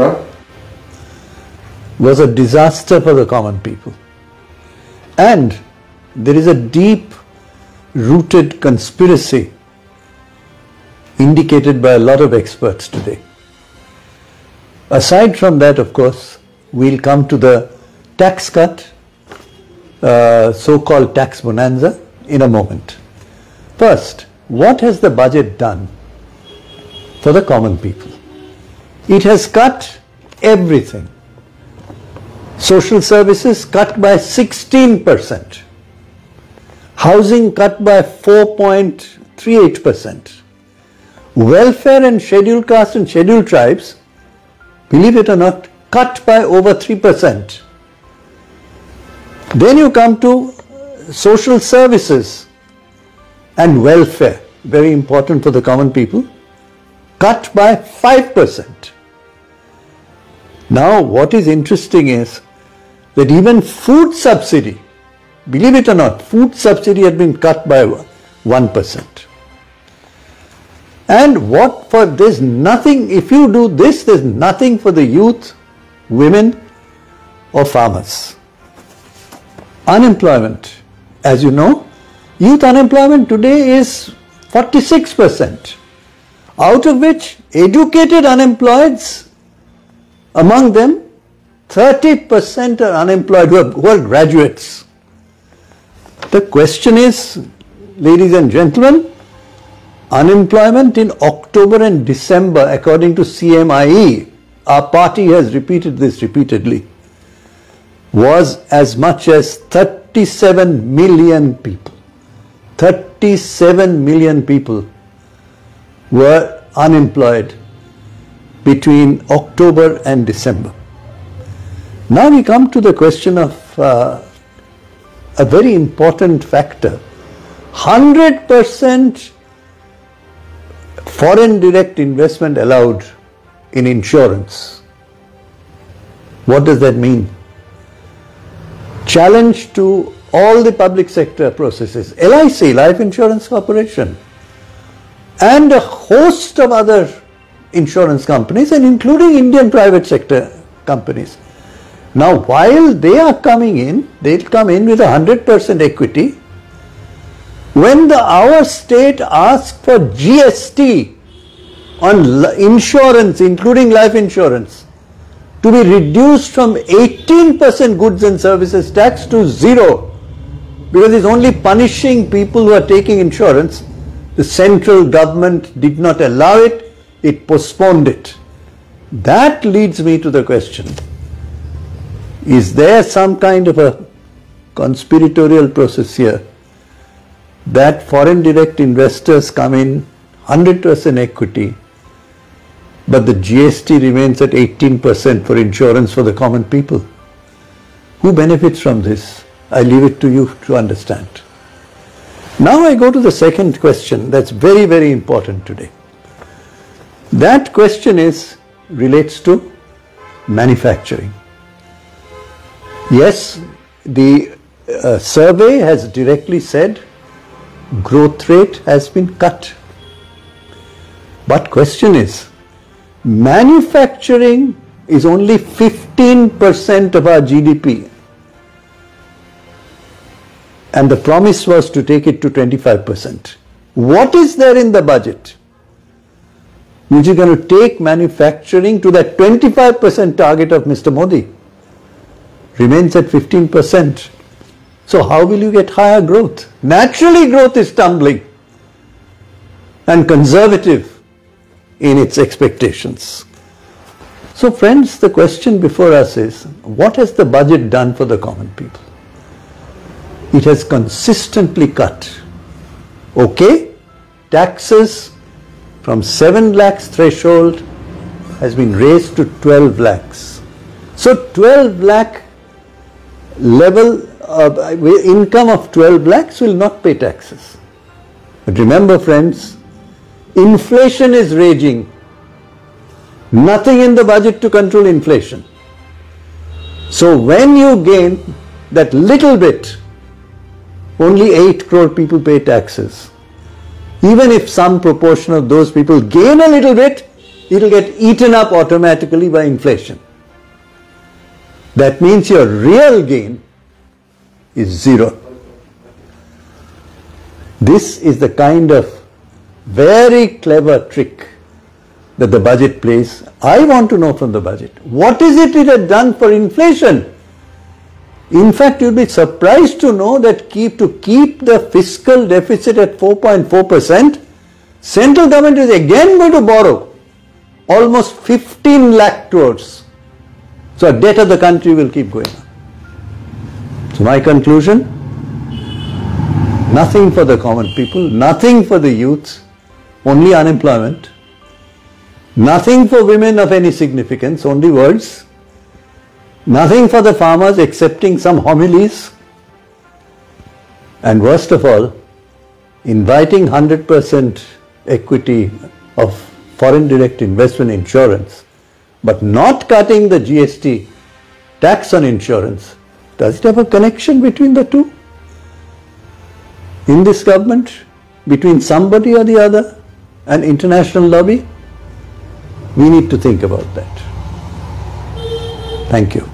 Sir? Was a disaster for the common people. And there is a deep-rooted conspiracy indicated by a lot of experts today. Aside from that, of course, we'll come to the tax cut, so-called tax bonanza, in a moment. First, what has the budget done for the common people? It has cut everything. Social services cut by 16%. Housing cut by 4.38%. Welfare and scheduled caste and scheduled tribes, believe it or not, cut by over 3%. Then you come to social services and welfare, very important for the common people, cut by 5%. Now what is interesting is that even food subsidy, believe it or not, food subsidy had been cut by 1%. And what for, there's nothing, if you do this, there's nothing for the youth, women or farmers. Unemployment, as you know, youth unemployment today is 46%, out of which educated unemployeds, among them 30% are unemployed who are graduates. The question is, ladies and gentlemen, unemployment in October and December, according to CMIE, our party has repeated this repeatedly, was as much as 37 million people. 37 million people were unemployed between October and December. Now we come to the question of a very important factor. 100% foreign direct investment allowed in insurance. What does that mean? Challenge to all the public sector processes, LIC, Life Insurance Corporation, and a host of other insurance companies, and including Indian private sector companies. Now, while they are coming in, they'll come in with 100% equity. When our state asks for GST on insurance, including life insurance, to be reduced from 18% goods and services tax to 0, because it's only punishing people who are taking insurance, the central government did not allow it, it postponed it. That leads me to the question, is there some kind of a conspiratorial process here that foreign direct investors come in 100% equity, but the GST remains at 18% for insurance for the common people? Who benefits from this? I leave it to you to understand. Now I go to the second question that's very, very important today. That question relates to manufacturing. Yes, the survey has directly said growth rate has been cut. But question is, manufacturing is only 15% of our GDP. And the promise was to take it to 25%. What is there in the budget which is going to take manufacturing to that 25% target of Mr. Modi? Remains at 15%. So how will you get higher growth? Naturally growth is tumbling and conservative in its expectations. So friends, the question before us is, what has the budget done for the common people? It has consistently cut. Okay, taxes from 7 lakhs threshold has been raised to 12 lakhs. So 12 lakh level of income of 12 lakhs will not pay taxes. But remember friends, inflation is raging. Nothing in the budget to control inflation. So when you gain that little bit, only 8 crore people pay taxes. Even if some proportion of those people gain a little bit, it will get eaten up automatically by inflation. That means your real gain is zero. This is the kind of very clever trick that the budget plays. I want to know from the budget, what is it has done for inflation? In fact, you'll be surprised to know that to keep the fiscal deficit at 4.4%, central government is again going to borrow almost 15 lakh crores. So debt of the country will keep going up. So my conclusion, nothing for the common people, nothing for the youths, only unemployment, nothing for women of any significance, only words, nothing for the farmers excepting some homilies, and worst of all, inviting 100% equity of foreign direct investment insurance, but not cutting the GST tax on insurance. Does it have a connection between the two? In this government, between somebody or the other, an international lobby? We need to think about that. Thank you.